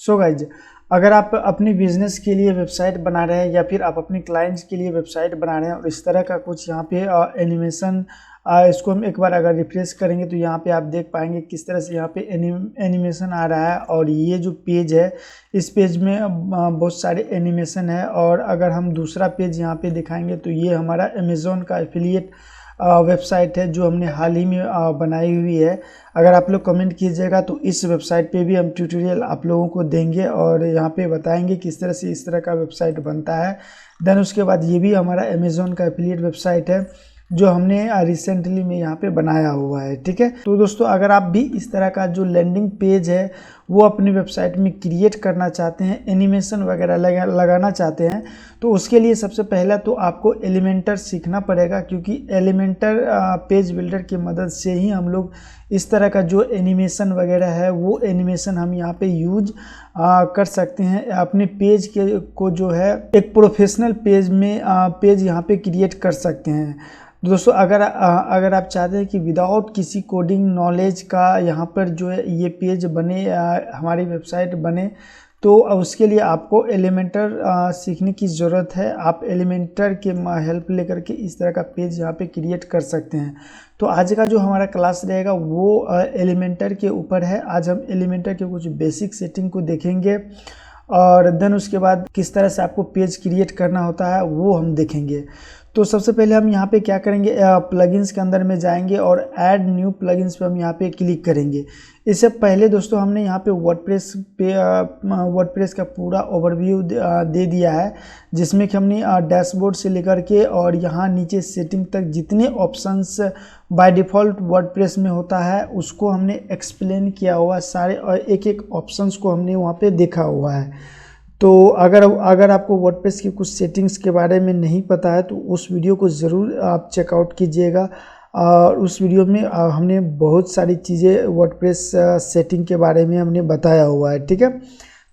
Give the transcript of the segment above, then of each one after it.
So guys, अगर आप अपनी बिजनेस के लिए वेबसाइट बना रहे हैं या फिर आप अपने क्लाइंट्स के लिए वेबसाइट बना रहे हैं और इस तरह का कुछ यहाँ पे एनिमेशन, इसको हम एक बार अगर रिफ्रेश करेंगे तो यहाँ पे आप देख पाएंगे किस तरह से यहाँ पे एनिमेशन आ रहा है। और ये जो पेज है इस पेज में बहुत सारे एनिमेशन है। और अगर हम दूसरा पेज यहाँ पे दिखाएंगे तो ये हमारा अमेज़ॉन का एफिलिएट वेबसाइट है जो हमने हाल ही में बनाई हुई है। अगर आप लोग कमेंट कीजिएगा तो इस वेबसाइट पे भी हम ट्यूटोरियल आप लोगों को देंगे और यहाँ पे बताएंगे किस तरह से इस तरह का वेबसाइट बनता है। देन उसके बाद ये भी हमारा अमेज़ॉन का एफिलिएट वेबसाइट है जो हमने रिसेंटली में यहाँ पे बनाया हुआ है। ठीक है, तो दोस्तों अगर आप भी इस तरह का जो लैंडिंग पेज है वो अपनी वेबसाइट में क्रिएट करना चाहते हैं, एनिमेशन वगैरह लगाना चाहते हैं, तो उसके लिए सबसे पहला तो आपको एलिमेंटर सीखना पड़ेगा, क्योंकि एलिमेंटर पेज बिल्डर की मदद से ही हम लोग इस तरह का जो एनिमेशन वगैरह है वो एनिमेशन हम यहाँ पे यूज कर सकते हैं। अपने पेज के को जो है एक प्रोफेशनल पेज में पेज यहाँ पे क्रिएट कर सकते हैं। दोस्तों अगर आप चाहते हैं कि विदाउट किसी कोडिंग नॉलेज का यहाँ पर जो है ये पेज बने, हमारी वेबसाइट बने, तो उसके लिए आपको एलिमेंटर सीखने की ज़रूरत है। आप एलिमेंटर के हेल्प लेकर के इस तरह का पेज यहाँ पे क्रिएट कर सकते हैं। तो आज का जो हमारा क्लास रहेगा वो एलिमेंटर के ऊपर है। आज हम एलिमेंटर के कुछ बेसिक सेटिंग को देखेंगे और देन उसके बाद किस तरह से आपको पेज क्रिएट करना होता है वो हम देखेंगे। तो सबसे पहले हम यहाँ पे क्या करेंगे, प्लगइन्स के अंदर में जाएंगे और ऐड न्यू प्लगइन्स पे हम यहाँ पे क्लिक करेंगे। इससे पहले दोस्तों हमने यहाँ पे वर्डप्रेस का पूरा ओवरव्यू दे दिया है, जिसमें कि हमने डैशबोर्ड से लेकर के और यहाँ नीचे सेटिंग तक जितने ऑप्शंस बाय डिफ़ॉल्ट वर्डप्रेस में होता है उसको हमने एक्सप्लेन किया हुआ, सारे और एक एक ऑप्शंस को हमने वहाँ पे देखा हुआ है। तो अगर आपको वर्डप्रेस की कुछ सेटिंग्स के बारे में नहीं पता है तो उस वीडियो को ज़रूर आप चेकआउट कीजिएगा। और उस वीडियो में हमने बहुत सारी चीज़ें वर्डप्रेस सेटिंग के बारे में हमने बताया हुआ है। ठीक है,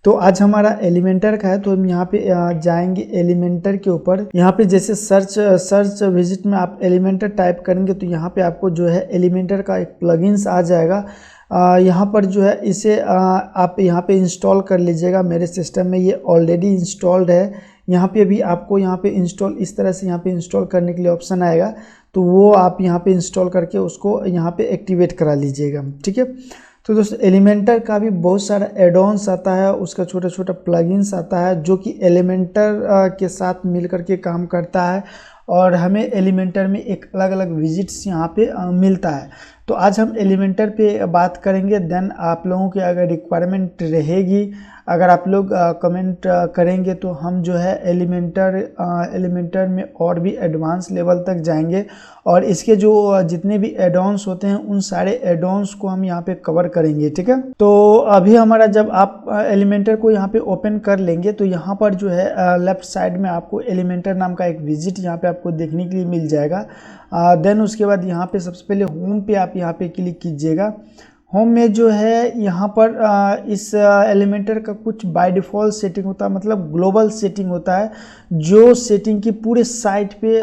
तो आज हमारा एलिमेंटर का है, तो हम यहाँ पे जाएंगे एलिमेंटर के ऊपर। यहाँ पे जैसे सर्च विजिट में आप एलिमेंटर टाइप करेंगे तो यहाँ पे आपको जो है एलिमेंटर का एक प्लगइन्स आ जाएगा। यहाँ पर जो है इसे आप यहाँ पे इंस्टॉल कर लीजिएगा। मेरे सिस्टम में ये ऑलरेडी इंस्टॉल्ड है। यहाँ पे भी आपको यहाँ पे इंस्टॉल इस तरह से यहाँ पे इंस्टॉल करने के लिए ऑप्शन आएगा, तो वो आप यहाँ पे इंस्टॉल करके उसको यहाँ पे एक्टिवेट करा लीजिएगा। ठीक है, तो दोस्तों एलिमेंटर का भी बहुत सारा एडॉन्स आता है, उसका छोटा छोटा प्लगइन्स आता है जो कि एलिमेंटर के साथ मिल करके काम करता है और हमें एलिमेंटर में एक अलग अलग विजिट्स यहाँ पे मिलता है। तो आज हम एलिमेंटर पे बात करेंगे। देन आप लोगों की अगर रिक्वायरमेंट रहेगी, अगर आप लोग कमेंट करेंगे तो हम जो है एलिमेंटर में और भी एडवांस लेवल तक जाएंगे और इसके जो जितने भी एडॉन्स होते हैं उन सारे एडॉन्स को हम यहाँ पे कवर करेंगे। ठीक है, तो अभी हमारा जब आप एलिमेंटर को यहाँ पे ओपन कर लेंगे तो यहाँ पर जो है लेफ्ट साइड में आपको एलिमेंटर नाम का एक विजिट यहाँ पे आपको देखने के लिए मिल जाएगा। देन उसके बाद यहाँ पे सबसे पहले होम पे आप यहाँ पे क्लिक कीजिएगा। होम में जो है यहाँ पर इस एलिमेंटर का कुछ बाय डिफ़ॉल्ट सेटिंग होता है, मतलब ग्लोबल सेटिंग होता है जो सेटिंग की पूरे साइट पे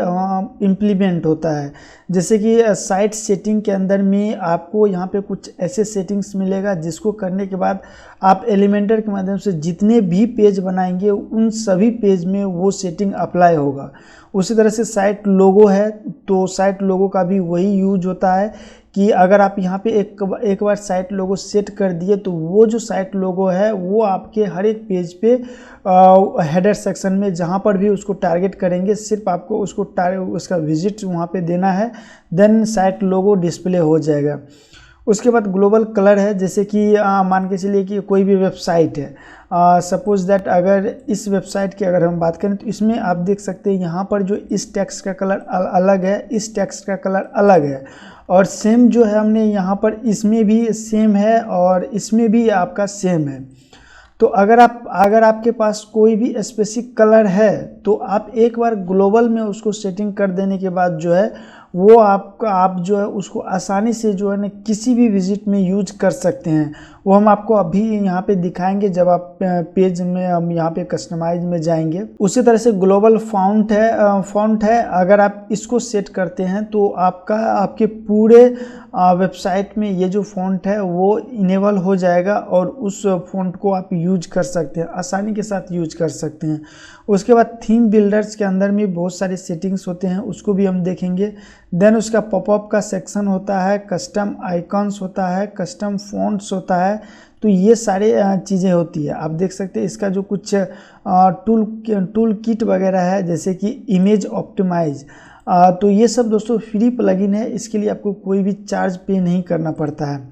इम्प्लीमेंट होता है। जैसे कि साइट सेटिंग के अंदर में आपको यहाँ पे कुछ ऐसे सेटिंग्स मिलेगा जिसको करने के बाद आप एलिमेंटर के माध्यम से जितने भी पेज बनाएंगे उन सभी पेज में वो सेटिंग अप्लाई होगा। उसी तरह से साइट लोगो है तो साइट लोगो का भी वही यूज होता है कि अगर आप यहाँ पे एक बार साइट लोगो सेट कर दिए तो वो जो साइट लोगो है वो आपके हर एक पेज पे हेडर सेक्शन में जहाँ पर भी उसको टारगेट करेंगे सिर्फ आपको उसका विजिट वहाँ पे देना है। देन साइट लोगो डिस्प्ले हो जाएगा। उसके बाद ग्लोबल कलर है, जैसे कि मान के चलिए कि कोई भी वेबसाइट है, सपोज दैट अगर इस वेबसाइट की अगर हम बात करें तो इसमें आप देख सकते हैं यहाँ पर जो इस टेक्स्ट का कलर अलग है, इस टेक्स्ट का कलर अलग है और सेम जो है हमने यहाँ पर इसमें भी सेम है और इसमें भी आपका सेम है। तो अगर आपके पास कोई भी स्पेसिफिक कलर है तो आप एक बार ग्लोबल में उसको सेटिंग कर देने के बाद जो है वो आप जो है उसको आसानी से जो है ना किसी भी विजिट में यूज कर सकते हैं। वो हम आपको अभी यहाँ पे दिखाएंगे जब आप पेज में हम यहाँ पे कस्टमाइज में जाएंगे। उसी तरह से ग्लोबल फॉन्ट है, अगर आप इसको सेट करते हैं तो आपके पूरे वेबसाइट में ये जो फ़ॉन्ट है वो इनेबल हो जाएगा और उस फ़ॉन्ट को आप यूज कर सकते हैं, आसानी के साथ यूज कर सकते हैं। उसके बाद थीम बिल्डर्स के अंदर में बहुत सारे सेटिंग्स होते हैं, उसको भी हम देखेंगे। देन उसका पॉपअप का सेक्शन होता है, कस्टम आइकॉन्स होता है, कस्टम फ़ॉन्ट्स होता है। तो ये सारे चीज़ें होती है। आप देख सकते हैं इसका जो कुछ टूल किट वगैरह है, जैसे कि इमेज ऑप्टिमाइज, तो ये सब दोस्तों फ्री प्लगइन है, इसके लिए आपको कोई भी चार्ज पे नहीं करना पड़ता है।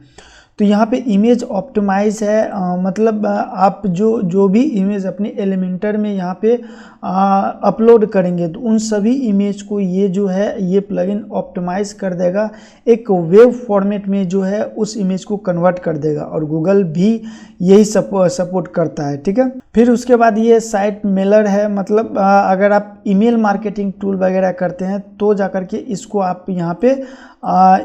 तो यहाँ पे इमेज ऑप्टिमाइज है, मतलब आप जो भी इमेज अपने एलिमेंटर में यहाँ पे अपलोड करेंगे तो उन सभी इमेज को ये जो है ये प्लगइन ऑप्टिमाइज कर देगा, एक वेब फॉर्मेट में जो है उस इमेज को कन्वर्ट कर देगा, और गूगल भी यही सपोर्ट करता है, ठीक है। फिर उसके बाद ये साइट मेलर है, मतलब अगर आप ईमेल मार्केटिंग टूल वगैरह करते हैं तो जाकर के इसको आप यहाँ पे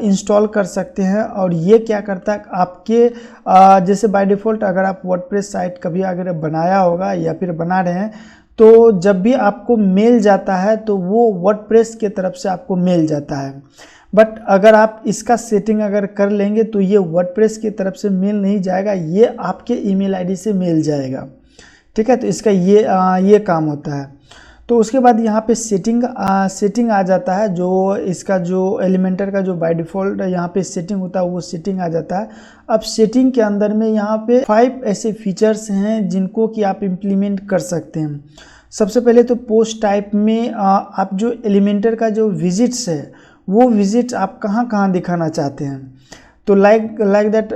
इंस्टॉल कर सकते हैं। और ये क्या करता है आपके जैसे बाय डिफ़ॉल्ट अगर आप वर्डप्रेस साइट कभी अगर बनाया होगा या फिर बना रहे हैं तो जब भी आपको मेल जाता है तो वो वर्डप्रेस के तरफ से आपको मेल जाता है। बट अगर आप इसका सेटिंग अगर कर लेंगे तो ये वर्डप्रेस की तरफ से मेल नहीं जाएगा, ये आपके ईमेल आईडी से मेल जाएगा, ठीक है। तो इसका ये काम होता है। तो उसके बाद यहाँ पे सेटिंग आ जाता है, जो इसका जो एलिमेंटर का जो बाय डिफ़ॉल्ट यहाँ पे सेटिंग होता है वो सेटिंग आ जाता है। अब सेटिंग के अंदर में यहाँ पे 5 ऐसे फीचर्स हैं जिनको कि आप इम्प्लीमेंट कर सकते हैं। सबसे पहले तो पोस्ट टाइप में आप जो एलिमेंटर का जो विजिट्स है वो विजिट आप कहाँ कहाँ दिखाना चाहते हैं। तो लाइक दैट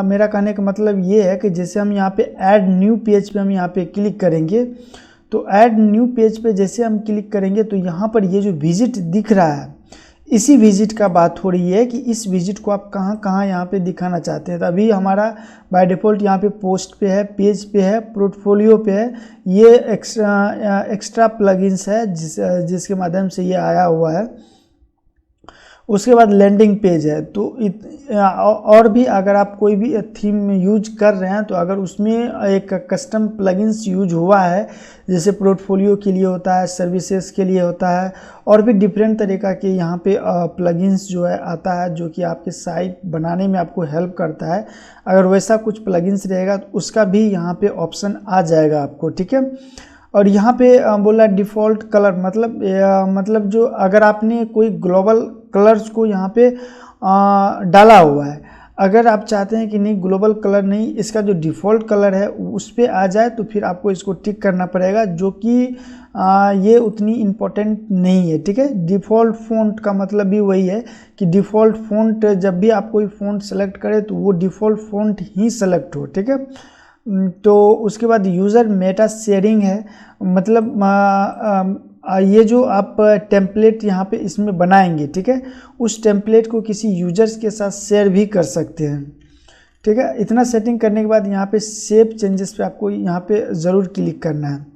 मेरा कहने का मतलब ये है कि जैसे हम यहाँ पे ऐड न्यू पेज पे हम यहाँ पे क्लिक करेंगे, तो ऐड न्यू पेज पे जैसे हम क्लिक करेंगे तो यहाँ पर ये जो विजिट दिख रहा है इसी विजिट का बात हो रही है कि इस विजिट को आप कहाँ कहाँ यहाँ पे दिखाना चाहते हैं। तो अभी हमारा बाय डिफ़ॉल्ट यहाँ पे पोस्ट पे है, पेज पे है, पोर्टफोलियो पे है, ये एक्स्ट्रा प्लगइन्स है जिसके माध्यम से ये आया हुआ है। उसके बाद लैंडिंग पेज है। तो और भी अगर आप कोई भी थीम यूज कर रहे हैं तो अगर उसमें एक कस्टम प्लगइन्स यूज हुआ है, जैसे पोर्टफोलियो के लिए होता है, सर्विसेज के लिए होता है, और भी डिफरेंट तरीका के यहाँ पे प्लगइन्स जो है आता है जो कि आपके साइट बनाने में आपको हेल्प करता है। अगर वैसा कुछ प्लगइन्स रहेगा तो उसका भी यहाँ पे ऑप्शन आ जाएगा आपको, ठीक है। और यहाँ पे बोला डिफ़ॉल्ट कलर, मतलब जो अगर आपने कोई ग्लोबल कलर्स को यहाँ पे डाला हुआ है, अगर आप चाहते हैं कि नहीं ग्लोबल कलर नहीं, इसका जो डिफ़ॉल्ट कलर है उस पर आ जाए तो फिर आपको इसको टिक करना पड़ेगा, जो कि ये उतनी इम्पोर्टेंट नहीं है, ठीक है। डिफ़ॉल्ट फ़ॉन्ट का मतलब भी वही है कि डिफ़ॉल्ट फ़ॉन्ट जब भी आप कोई फ़ॉन्ट सेलेक्ट करें तो वो डिफ़ॉल्ट फ़ॉन्ट ही सेलेक्ट हो, ठीक है। तो उसके बाद यूज़र मेटा शेयरिंग है, मतलब ये जो आप टेम्पलेट यहाँ पे इसमें बनाएंगे, ठीक है, उस टेम्पलेट को किसी यूजर्स के साथ शेयर भी कर सकते हैं, ठीक है। इतना सेटिंग करने के बाद यहाँ पे सेव चेंजेस पे आपको यहाँ पे ज़रूर क्लिक करना है।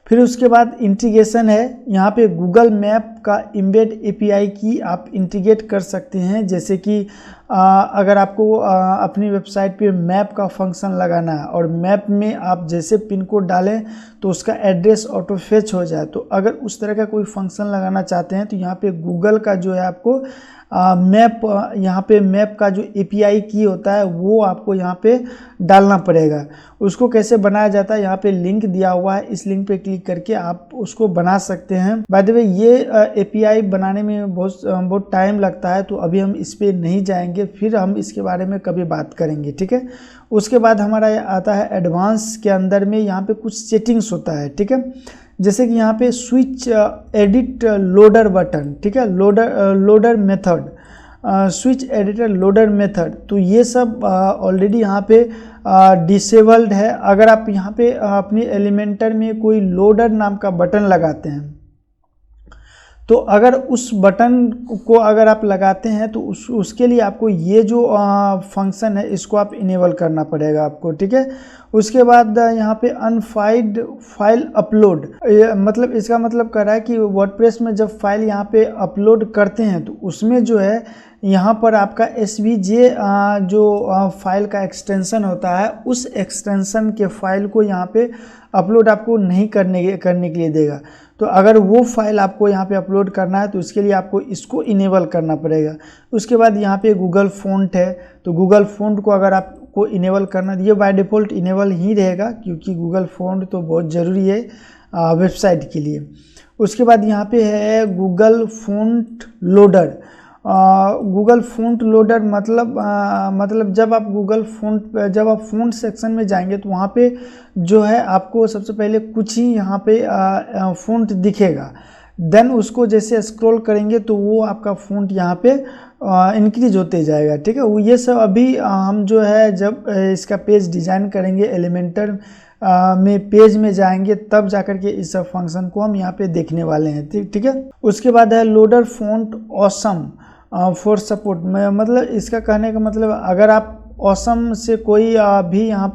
फिर उसके बाद इंटीग्रेशन है, यहाँ पे गूगल मैप का एम्बेड एपीआई की आप इंटीग्रेट कर सकते हैं। जैसे कि अगर आपको अपनी वेबसाइट पे मैप का फंक्शन लगाना है और मैप में आप जैसे पिन कोड डालें तो उसका एड्रेस ऑटो फेच हो जाए, तो अगर उस तरह का कोई फंक्शन लगाना चाहते हैं तो यहाँ पे गूगल का जो है आपको यहाँ पे मैप का जो एपीआई की होता है वो आपको यहाँ पे डालना पड़ेगा। उसको कैसे बनाया जाता है यहाँ पे लिंक दिया हुआ है, इस लिंक पे क्लिक करके आप उसको बना सकते हैं। बाय द वे ये एपीआई बनाने में बहुत टाइम लगता है, तो अभी हम इस पे नहीं जाएंगे, फिर हम इसके बारे में कभी बात करेंगे, ठीक है। उसके बाद हमारा आता है एडवांस के अंदर में यहाँ पे कुछ सेटिंग्स होता है, ठीक है। जैसे कि यहाँ पे स्विच एडिट लोडर बटन, ठीक है, loader method, switch editor loader method, तो ये सब ऑलरेडी यहाँ पे डिसेबल्ड है। अगर आप यहाँ पे अपनी एलिमेंटर में कोई लोडर नाम का बटन लगाते हैं तो अगर उस बटन को अगर आप लगाते हैं तो उसके लिए आपको ये जो फंक्शन है इसको आप इनेबल करना पड़ेगा आपको, ठीक है। उसके बाद यहाँ पे अनफाइल्ड फाइल अपलोड, मतलब इसका मतलब कर रहा है कि वर्डप्रेस में जब फाइल यहाँ पे अपलोड करते हैं तो उसमें जो है यहाँ पर आपका SVJ जो फाइल का एक्सटेंशन होता है उस एक्सटेंशन के फाइल को यहाँ पे अपलोड आपको नहीं करने के लिए देगा। तो अगर वो फाइल आपको यहाँ पे अपलोड करना है तो उसके लिए आपको इसको इनेबल करना पड़ेगा। उसके बाद यहाँ पे गूगल फ़ॉन्ट है, तो गूगल फ़ॉन्ट को अगर आपको इनेबल करना, ये बाय डिफ़ॉल्ट इनेबल ही रहेगा क्योंकि गूगल फ़ॉन्ट तो बहुत ज़रूरी है वेबसाइट के लिए। उसके बाद यहाँ पे है Google font loader. Google font loader मतलब जब आप जब आप फ़ॉन्ट सेक्शन में जाएंगे तो वहाँ पे जो है आपको सबसे पहले कुछ ही यहाँ पे फ़ॉन्ट दिखेगा, देन उसको जैसे स्क्रॉल करेंगे तो वो आपका फ़ॉन्ट यहाँ पे इंक्रीज होते जाएगा। ठीक है, ये सब अभी हम जो है जब इसका पेज डिज़ाइन करेंगे एलिमेंटर में पेज में जाएंगे तब जाकर के इस सब फंक्शन को हम यहाँ पे देखने वाले हैं। ठीक है। उसके बाद है loader font awesome for support में, मतलब इसका कहने का मतलब अगर आप ऑसम से कोई भी यहाँ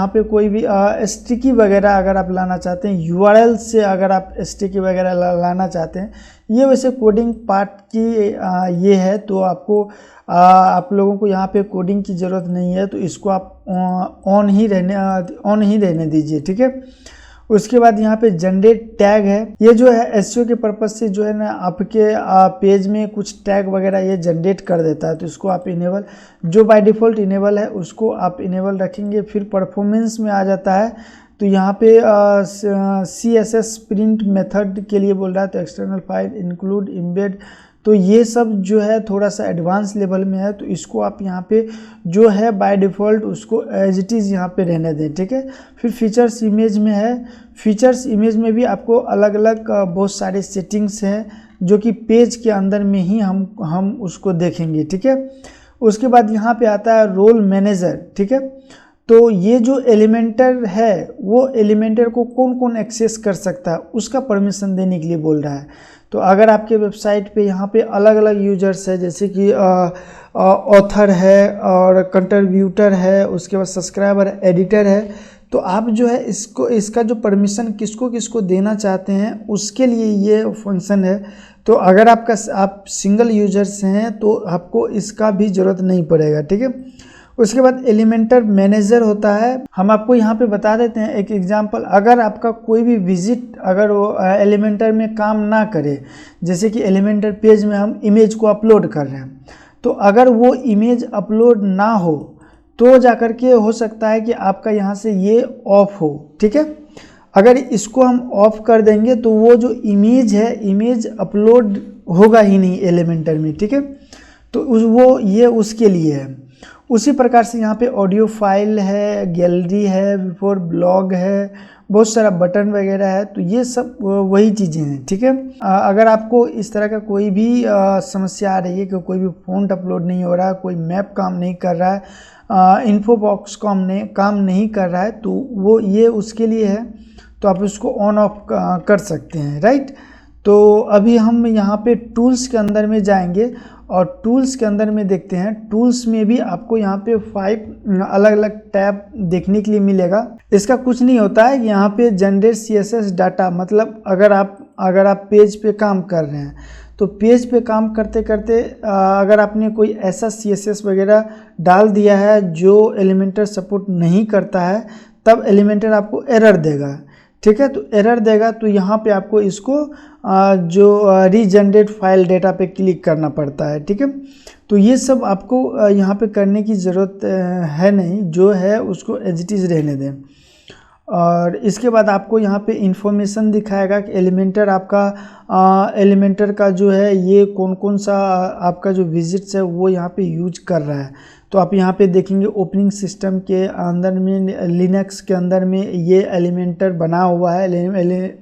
पे कोई भी स्टिकी वगैरह अगर आप लाना चाहते हैं, URL से अगर आप स्टिकी वगैरह लाना चाहते हैं, ये वैसे कोडिंग पार्ट की ये है, तो आपको आप लोगों को यहाँ पे कोडिंग की ज़रूरत नहीं है, तो इसको आप ऑन ही रहने दीजिए। ठीक है। उसके बाद यहाँ पे जनरेट टैग है, ये जो है SEO के पर्पज़ से जो है ना आपके पेज में कुछ टैग वगैरह ये जनरेट कर देता है, तो इसको आप इनेबल, जो बाय डिफ़ॉल्ट इनेबल है उसको आप इनेबल रखेंगे। फिर परफॉर्मेंस में आ जाता है, तो यहाँ पे CSS प्रिंट मेथड के लिए बोल रहा है, तो एक्सटर्नल फाइल इंक्लूड एम्बेड, तो ये सब जो है थोड़ा सा एडवांस लेवल में है, तो इसको आप यहाँ पे जो है बाय डिफ़ॉल्ट उसको एज इट इज़ यहाँ पे रहने दें। ठीक है। फिर फीचर्स इमेज में है, फीचर्स इमेज में भी आपको अलग अलग बहुत सारे सेटिंग्स हैं जो कि पेज के अंदर में ही हम उसको देखेंगे। ठीक है। उसके बाद यहाँ पे आता है रोल मैनेजर। ठीक है, तो ये जो एलिमेंटर है वो एलिमेंटर को कौन कौन एक्सेस कर सकता है उसका परमिशन देने के लिए बोल रहा है। तो अगर आपके वेबसाइट पे यहाँ पे अलग अलग यूजर्स है, जैसे कि ऑथर है और कंट्रीब्यूटर है, उसके बाद सब्सक्राइबर एडिटर है, तो आप जो है इसका जो परमिशन किसको किसको देना चाहते हैं उसके लिए ये फंक्शन है। तो अगर आप सिंगल यूजर्स हैं तो आपको इसका भी ज़रूरत नहीं पड़ेगा। ठीक है। उसके बाद एलिमेंटर मैनेजर होता है, हम आपको यहाँ पे बता देते हैं एक एग्जांपल। अगर आपका कोई भी विजिट अगर वो एलिमेंटर में काम ना करे, जैसे कि एलिमेंटर पेज में हम इमेज को अपलोड कर रहे हैं, तो अगर वो इमेज अपलोड ना हो तो जाकर के हो सकता है कि आपका यहाँ से ये ऑफ हो। ठीक है। अगर इसको हम ऑफ कर देंगे तो वो जो इमेज है, इमेज अपलोड होगा ही नहीं एलिमेंटर में। ठीक है, तो वो ये उसके लिए है। उसी प्रकार से यहाँ पे ऑडियो फाइल है, गैलरी है, बिफोर ब्लॉग है, बहुत सारा बटन वगैरह है, तो ये सब वही चीज़ें हैं। ठीक है। अगर आपको इस तरह का कोई भी समस्या आ रही है कि कोई भी फ़ॉन्ट अपलोड नहीं हो रहा है, कोई मैप काम नहीं कर रहा है, इन्फो बॉक्स काम नहीं कर रहा है, तो वो ये उसके लिए है, तो आप उसको ऑन ऑफ कर सकते हैं। राइट। तो अभी हम यहाँ पे टूल्स के अंदर में जाएंगे और टूल्स के अंदर में देखते हैं। टूल्स में भी आपको यहाँ पे 5 अलग अलग टैब देखने के लिए मिलेगा। इसका कुछ नहीं होता है, यहाँ पे जनरेट CSS डाटा, मतलब अगर आप पेज पे काम कर रहे हैं तो पेज पे काम करते करते अगर आपने कोई ऐसा CSS वगैरह डाल दिया है जो एलिमेंटर सपोर्ट नहीं करता है, तब एलिमेंटर आपको एरर देगा। ठीक है, तो एरर देगा, तो यहाँ पे आपको इसको जो रीजनरेट फाइल डेटा पे क्लिक करना पड़ता है। ठीक है, तो ये सब आपको यहाँ पे करने की ज़रूरत है नहीं, जो है उसको एज इट इज़ रहने दें। और इसके बाद आपको यहाँ पे इंफॉर्मेशन दिखाएगा कि एलिमेंटर का जो है ये कौन सा आपका जो विजिट्स है वो यहाँ पे यूज कर रहा है। तो आप यहाँ पे देखेंगे ओपनिंग सिस्टम के अंदर में, लिनक्स के अंदर में ये एलिमेंटर बना हुआ है।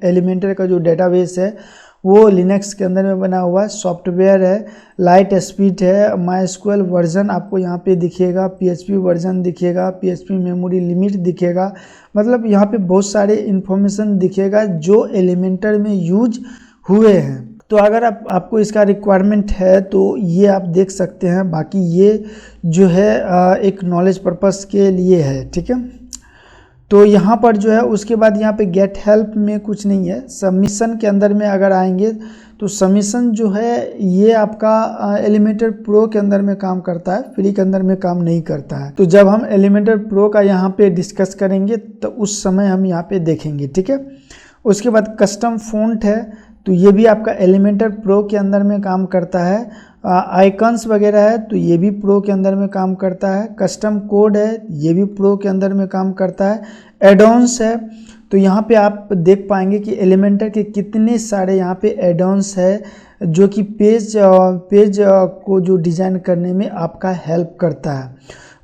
एलिमेंटर का जो डेटाबेस है वो लिनक्स के अंदर में बना हुआ है। सॉफ्टवेयर है, लाइट स्पीड है, MySQL वर्जन आपको यहाँ पे दिखेगा, PHP वर्जन दिखेगा, PHP मेमोरी लिमिट दिखेगा, मतलब यहाँ पे बहुत सारे इन्फॉर्मेशन दिखेगा जो एलिमेंटर में यूज हुए हैं। तो अगर आपको इसका रिक्वायरमेंट है तो ये आप देख सकते हैं। बाकी ये जो है एक नॉलेज पर्पस के लिए है। ठीक है। तो यहाँ पर जो है उसके बाद यहाँ पे गेट हेल्प में कुछ नहीं है। सबमिशन के अंदर में अगर आएंगे तो सबमिशन जो है ये आपका एलिमेंटर प्रो के अंदर में काम करता है, फ्री के अंदर में काम नहीं करता है। तो जब हम एलिमेंटर प्रो का यहाँ पे डिस्कस करेंगे तो उस समय हम यहाँ पे देखेंगे, ठीक है। उसके बाद कस्टम फ़ॉन्ट है, तो ये भी आपका एलिमेंटर प्रो के अंदर में काम करता है। आइकन्स वगैरह है तो ये भी प्रो के अंदर में काम करता है। कस्टम कोड है, ये भी प्रो के अंदर में काम करता है। एडॉन्स है, तो यहाँ पे आप देख पाएंगे कि एलिमेंटर के कितने सारे यहाँ पे एडॉन्स है जो कि पेज को जो डिज़ाइन करने में आपका हेल्प करता है।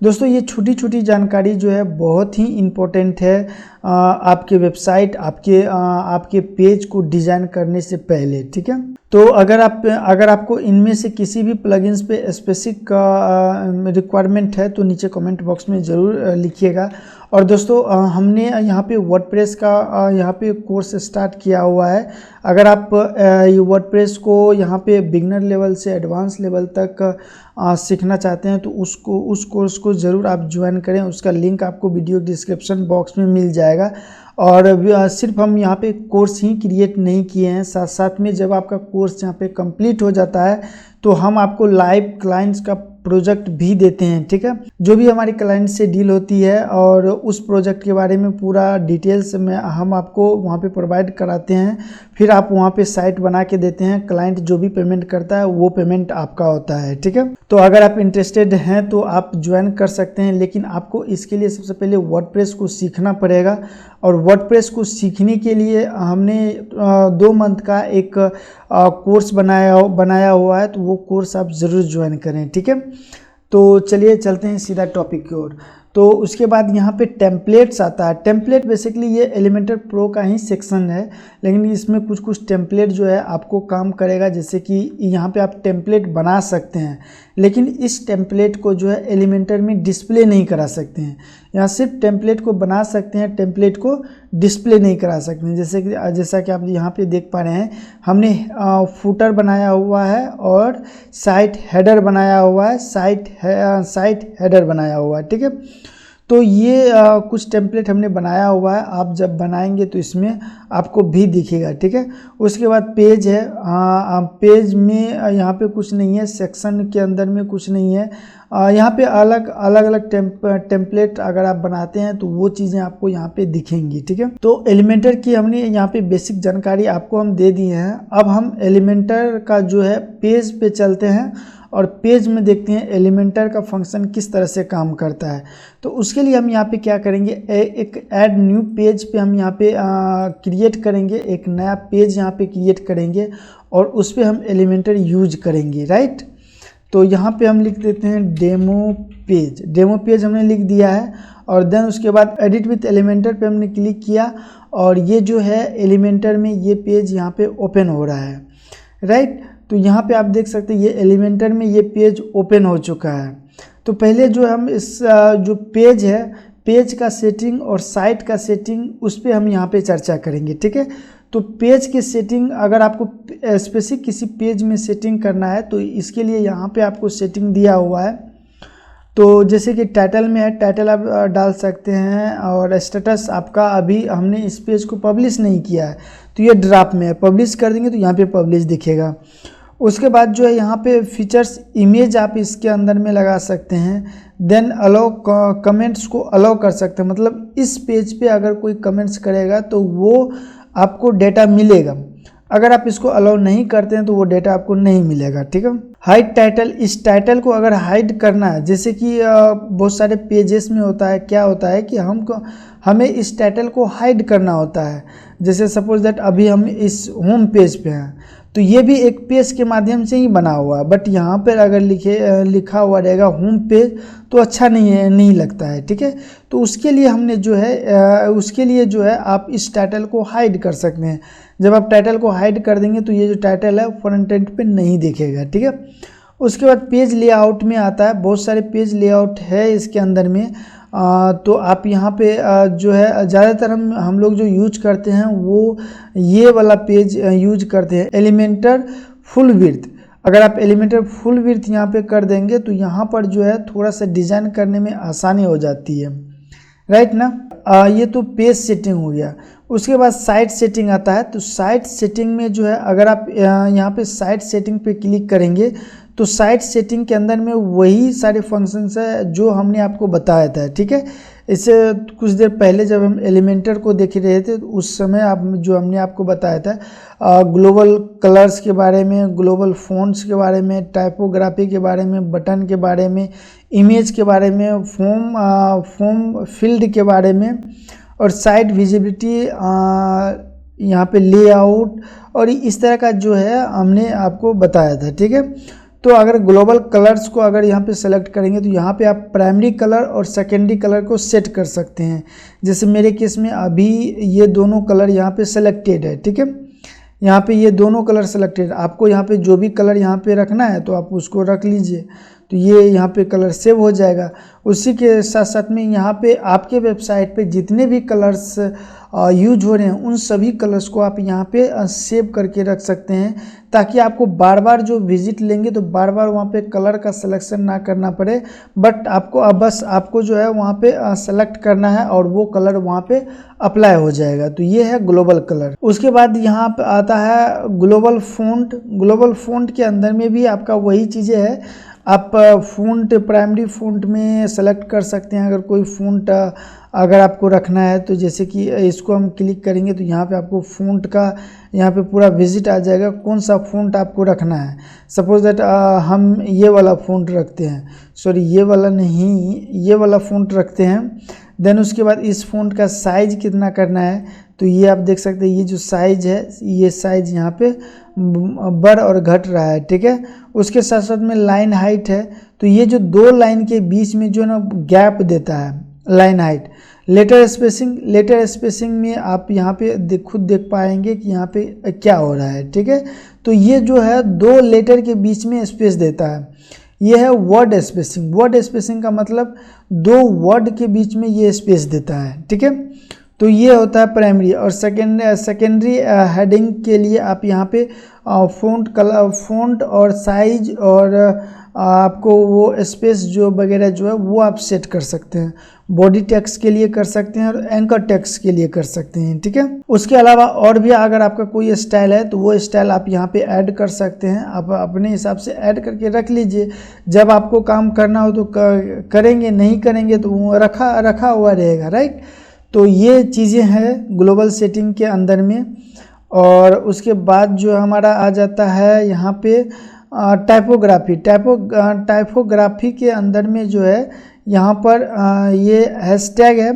दोस्तों ये छोटी छोटी जानकारी जो है बहुत ही इम्पोर्टेंट है आपके वेबसाइट, आपके पेज को डिज़ाइन करने से पहले, ठीक है। तो अगर आपको इनमें से किसी भी प्लगइन्स पे स्पेसिफिक रिक्वायरमेंट है तो नीचे कमेंट बॉक्स में ज़रूर लिखिएगा। और दोस्तों हमने यहाँ पे वर्डप्रेस का यहाँ पे कोर्स स्टार्ट किया हुआ है। अगर आप ये वर्डप्रेस को यहाँ पे बिगनर लेवल से एडवांस लेवल तक सीखना चाहते हैं तो उस कोर्स को ज़रूर आप ज्वाइन करें। उसका लिंक आपको वीडियो डिस्क्रिप्शन बॉक्स में मिल जाएगा। और सिर्फ हम यहाँ पे कोर्स ही क्रिएट नहीं किए हैं, साथ साथ में जब आपका कोर्स यहाँ पे कंप्लीट हो जाता है तो हम आपको लाइव क्लाइंट्स का प्रोजेक्ट भी देते हैं, ठीक है। जो भी हमारे क्लाइंट से डील होती है और उस प्रोजेक्ट के बारे में पूरा डिटेल्स में हम आपको वहाँ पे प्रोवाइड कराते हैं। फिर आप वहाँ पे साइट बना के देते हैं, क्लाइंट जो भी पेमेंट करता है वो पेमेंट आपका होता है, ठीक है। तो अगर आप इंटरेस्टेड हैं तो आप ज्वाइन कर सकते हैं, लेकिन आपको इसके लिए सबसे पहले वर्डप्रेस को सीखना पड़ेगा। और वर्डप्रेस को सीखने के लिए हमने 2 मंथ का एक कोर्स बनाया हुआ है, तो वो कोर्स आप ज़रूर ज्वाइन करें, ठीक है। तो चलिए चलते हैं सीधा टॉपिक की ओर। तो उसके बाद यहाँ पे टेम्पलेट्स आता है। टेम्पलेट बेसिकली ये एलिमेंटर प्रो का ही सेक्शन है, लेकिन इसमें कुछ टेम्पलेट जो है आपको काम करेगा। जैसे कि यहाँ पे आप टेम्पलेट बना सकते हैं, लेकिन इस टेम्पलेट को जो है एलिमेंटर में डिस्प्ले नहीं करा सकते हैं। यहाँ सिर्फ टेम्पलेट को बना सकते हैं, टेम्पलेट को डिस्प्ले नहीं करा सकते हैं। जैसा कि आप यहाँ पे देख पा रहे हैं, हमने फुटर बनाया हुआ है और साइट हेडर बनाया हुआ है, साइट हेडर बनाया हुआ है, ठीक है। तो ये कुछ टेम्पलेट हमने बनाया हुआ है, आप जब बनाएंगे तो इसमें आपको भी दिखेगा, ठीक है। उसके बाद पेज है, पेज में यहाँ पे कुछ नहीं है, सेक्शन के अंदर में कुछ नहीं है। यहाँ पे अलग अलग टेम्पलेट अगर आप बनाते हैं तो वो चीज़ें आपको यहाँ पे दिखेंगी, ठीक है। तो एलिमेंटर की हमने यहाँ पे बेसिक जानकारी आपको हम दे दी है। अब हम एलिमेंटर का जो है पेज पे चलते हैं और पेज में देखते हैं एलिमेंटर का फंक्शन किस तरह से काम करता है। तो उसके लिए हम यहाँ पे क्या करेंगे, एक ऐड न्यू पेज पे हम यहाँ पे क्रिएट करेंगे, एक नया पेज यहाँ पे क्रिएट करेंगे और उस पर हम एलिमेंटर यूज करेंगे, राइट। तो यहाँ पे हम लिख देते हैं डेमो पेज हमने लिख दिया है। और देन उसके बाद एडिट विथ एलिमेंटर पे हमने क्लिक किया और ये जो है एलिमेंटर में ये पेज यहाँ पे ओपन हो रहा है, राइट। तो यहाँ पे आप देख सकते हैं ये एलिमेंटर में ये पेज ओपन हो चुका है। तो पहले जो हम इस जो पेज है, पेज का सेटिंग और साइट का सेटिंग, उस पर हम यहाँ पे चर्चा करेंगे, ठीक है। तो पेज की सेटिंग, अगर आपको स्पेसिफिक किसी पेज में सेटिंग करना है तो इसके लिए यहाँ पे आपको सेटिंग दिया हुआ है। तो जैसे कि टाइटल में है, टाइटल आप डाल सकते हैं। और स्टेटस आपका अभी हमने इस पेज को पब्लिश नहीं किया है तो ये ड्राफ्ट में है, पब्लिश कर देंगे तो यहाँ पे पब्लिश दिखेगा। उसके बाद जो है यहाँ पे फीचर्स, इमेज आप इसके अंदर में लगा सकते हैं। देन अलाउ कमेंट्स को अलाउ कर सकते हैं, मतलब इस पेज पे अगर कोई कमेंट्स करेगा तो वो आपको डेटा मिलेगा। अगर आप इसको अलाउ नहीं करते हैं तो वो डेटा आपको नहीं मिलेगा, ठीक है। हाइड टाइटल, इस टाइटल को अगर हाइड करना है, जैसे कि बहुत सारे पेजेस में होता है, क्या होता है कि हमें इस टाइटल को हाइड करना होता है। जैसे सपोज दैट अभी हम इस होम पेज पे हैं तो ये भी एक पेज के माध्यम से ही बना हुआ है, बट यहाँ पर अगर लिखा हुआ रहेगा होम पेज तो अच्छा नहीं लगता है, ठीक है। तो उसके लिए हमने जो है आप इस टाइटल को हाइड कर सकते हैं। जब आप टाइटल को हाइड कर देंगे तो ये जो टाइटल है फ्रंट एंड पे नहीं दिखेगा, ठीक है। उसके बाद पेज लेआउट में आता है, बहुत सारे पेज लेआउट है इसके अंदर में। तो आप यहाँ पे जो है ज़्यादातर हम लोग जो यूज करते हैं वो ये वाला पेज यूज करते हैं, एलिमेंटर फुल विड्थ। अगर आप एलिमेंटर फुल विड्थ यहाँ पे कर देंगे तो यहाँ पर जो है थोड़ा सा डिज़ाइन करने में आसानी हो जाती है, राइट ना। ये तो पेज सेटिंग हो गया। उसके बाद साइट सेटिंग आता है। तो साइट सेटिंग में जो है अगर आप यहाँ पे साइट सेटिंग पे क्लिक करेंगे तो साइट सेटिंग के अंदर में वही सारे फंक्शंस है जो हमने आपको बताया था, ठीक है। इससे कुछ देर पहले जब हम एलिमेंटर को देख रहे थे तो उस समय हमने आपको बताया था ग्लोबल कलर्स के बारे में, ग्लोबल फ़ॉन्ट्स के बारे में, टाइपोग्राफी के बारे में, बटन के बारे में, इमेज के बारे में, फॉर्म फील्ड के बारे में, और साइट विजिबिलिटी, यहाँ पे लेआउट, और इस तरह का जो है हमने आपको बताया था, ठीक है। तो अगर ग्लोबल कलर्स को अगर यहाँ पे सेलेक्ट करेंगे तो यहाँ पे आप प्राइमरी कलर और सेकेंडरी कलर को सेट कर सकते हैं। जैसे मेरे केस में अभी ये दोनों कलर यहाँ पे सेलेक्टेड है, ठीक है। यहाँ पे ये दोनों कलर सेलेक्टेड, आपको यहाँ पे जो भी कलर यहाँ पे रखना है तो आप उसको रख लीजिए, तो ये यहाँ पे कलर सेव हो जाएगा। उसी के साथ साथ में यहाँ पे आपके वेबसाइट पे जितने भी कलर्स यूज हो रहे हैं उन सभी कलर्स को आप यहाँ पे सेव करके रख सकते हैं, ताकि आपको बार बार जो विजिट लेंगे तो बार बार वहाँ पे कलर का सिलेक्शन ना करना पड़े, बट आपको बस आपको जो है वहाँ पे सेलेक्ट करना है और वो कलर वहाँ पे अप्लाई हो जाएगा। तो ये है ग्लोबल कलर। उसके बाद यहाँ पे आता है ग्लोबल फ़ॉन्ट। ग्लोबल फ़ॉन्ट के अंदर में भी आपका वही चीज़ें है, आप फ़ॉन्ट प्राइमरी फ़ॉन्ट में सेलेक्ट कर सकते हैं अगर कोई फ़ॉन्ट अगर आपको रखना है। तो जैसे कि इसको हम क्लिक करेंगे तो यहाँ पे आपको फ़ॉन्ट का यहाँ पे पूरा विजिट आ जाएगा, कौन सा फ़ॉन्ट आपको रखना है। सपोज दैट हम ये वाला फ़ॉन्ट रखते हैं, सॉरी ये वाला नहीं, ये वाला फ़ॉन्ट रखते हैं। देन उसके बाद इस फ़ॉन्ट का साइज़ कितना करना है, तो ये आप देख सकते हैं, ये जो साइज़ है ये साइज़ यहाँ पे बढ़ और घट रहा है, ठीक है। उसके साथ साथ में लाइन हाइट है, तो ये जो दो लाइन के बीच में जो ना गैप देता है लाइन हाइट। लेटर स्पेसिंग में आप यहाँ पे खुद देख पाएंगे कि यहाँ पे क्या हो रहा है, ठीक है। तो ये जो है दो लेटर के बीच में स्पेस देता है, ये है वर्ड स्पेसिंग। वर्ड स्पेसिंग का मतलब दो वर्ड के बीच में ये स्पेस देता है, ठीक है। तो ये होता है प्राइमरी। और सेकेंडरी हेडिंग के लिए आप यहाँ पे फ़ॉन्ट कलर, फ़ॉन्ट और साइज और आपको वो स्पेस जो वगैरह जो है वो आप सेट कर सकते हैं। बॉडी टेक्स्ट के लिए कर सकते हैं और एंकर टेक्स्ट के लिए कर सकते हैं, ठीक है। उसके अलावा और भी अगर आपका कोई स्टाइल है तो वो स्टाइल आप यहाँ पे ऐड कर सकते हैं, आप अपने हिसाब से ऐड करके रख लीजिए। जब आपको काम करना हो तो करेंगे, नहीं करेंगे तो वो रखा हुआ रहेगा, राइट। तो ये चीज़ें हैं ग्लोबल सेटिंग के अंदर में। और उसके बाद जो हमारा आ जाता है यहाँ पे टाइपोग्राफी के अंदर में जो है यहाँ पर ये हैशटैग है।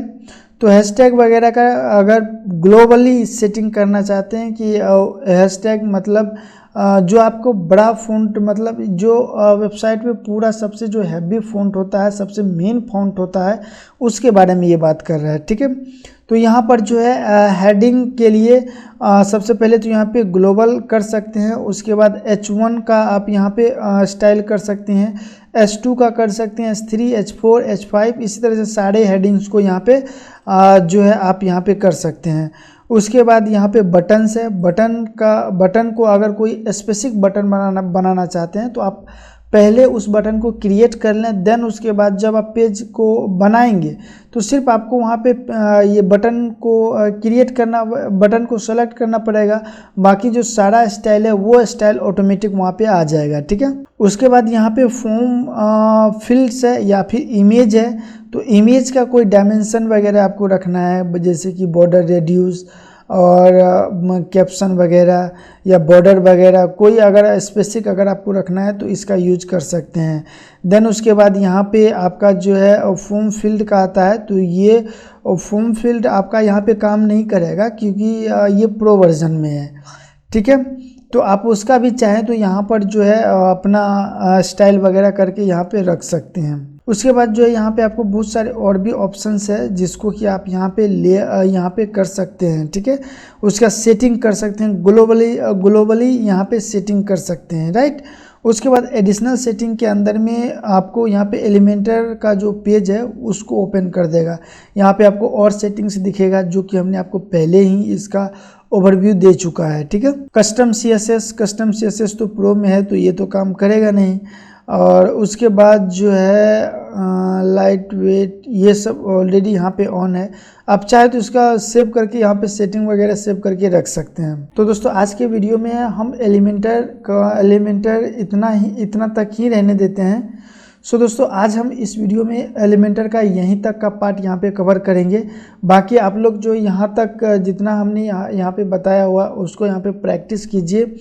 तो हैशटैग वगैरह का अगर ग्लोबली सेटिंग करना चाहते हैं कि हैशटैग मतलब जो आपको बड़ा फ़ॉन्ट, मतलब जो वेबसाइट पे पूरा सबसे जो हैवी फ़ॉन्ट होता है, सबसे मेन फ़ॉन्ट होता है, उसके बारे में ये बात कर रहा है, ठीक है। तो यहाँ पर जो है हेडिंग के लिए सबसे पहले तो यहाँ पे ग्लोबल कर सकते हैं। उसके बाद H1 का आप यहाँ पे स्टाइल कर सकते हैं, H2 का कर सकते हैं, H3, H4, H5, इसी तरह से सारे हेडिंग्स को यहाँ पे जो है आप यहाँ पे कर सकते हैं। उसके बाद यहाँ पे बटन्स है। बटन को अगर कोई स्पेसिफिक बटन बनाना चाहते हैं तो आप पहले उस बटन को क्रिएट कर लें, देन उसके बाद जब आप पेज को बनाएंगे तो सिर्फ आपको वहाँ पे ये बटन को क्रिएट करना, बटन को सेलेक्ट करना पड़ेगा। बाकी जो सारा स्टाइल है वो स्टाइल ऑटोमेटिक वहाँ पे आ जाएगा, ठीक है। उसके बाद यहाँ पे फॉर्म फील्ड्स है या फिर इमेज है। तो इमेज का कोई डायमेंशन वगैरह आपको रखना है, जैसे कि बॉर्डर रेडियस और कैप्शन वगैरह या बॉर्डर वगैरह, कोई अगर स्पेसिफिक अगर आपको रखना है तो इसका यूज कर सकते हैं। देन उसके बाद यहाँ पे आपका जो है फॉर्म फील्ड का आता है। तो ये फॉर्म फील्ड आपका यहाँ पे काम नहीं करेगा क्योंकि ये प्रो वर्जन में है, ठीक है। तो आप उसका भी चाहें तो यहाँ पर जो है अपना स्टाइल वगैरह करके यहाँ पे रख सकते हैं। उसके बाद जो है यहाँ पे आपको बहुत सारे और भी ऑप्शंस है जिसको कि आप यहाँ पे कर सकते हैं, ठीक है। उसका सेटिंग कर सकते हैं, ग्लोबली यहाँ पे सेटिंग कर सकते हैं, राइट। उसके बाद एडिशनल सेटिंग के अंदर में आपको यहाँ पे एलिमेंटर का जो पेज है उसको ओपन कर देगा। यहाँ पे आपको और सेटिंग्स दिखेगा जो कि हमने आपको पहले ही इसका ओवरव्यू दे चुका है, ठीक है। कस्टम CSS तो प्रो में है तो ये तो काम करेगा नहीं। और उसके बाद जो है लाइट वेट ये सब ऑलरेडी यहाँ पे ऑन है। आप चाहे तो इसका सेव करके यहाँ पे सेटिंग वगैरह सेव करके रख सकते हैं। तो दोस्तों आज के वीडियो में हम एलिमेंटर इतना तक ही रहने देते हैं। सो दोस्तों आज हम इस वीडियो में एलिमेंटर का यहीं तक का पार्ट यहाँ पे कवर करेंगे। बाकी आप लोग जो यहाँ तक जितना हमने यहाँ पे बताया हुआ उसको यहाँ पे प्रैक्टिस कीजिए।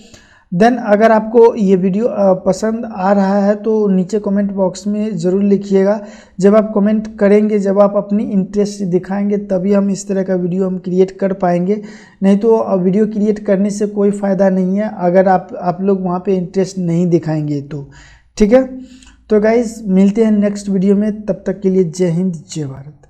देन अगर आपको ये वीडियो पसंद आ रहा है तो नीचे कमेंट बॉक्स में ज़रूर लिखिएगा। जब आप कमेंट करेंगे, जब आप अपनी इंटरेस्ट दिखाएंगे, तभी हम इस तरह का वीडियो हम क्रिएट कर पाएंगे। नहीं तो वीडियो क्रिएट करने से कोई फ़ायदा नहीं है अगर आप लोग वहाँ पे इंटरेस्ट नहीं दिखाएंगे तो। ठीक है, तो गाइज़ मिलते हैं नेक्स्ट वीडियो में, तब तक के लिए जय हिंद जय भारत।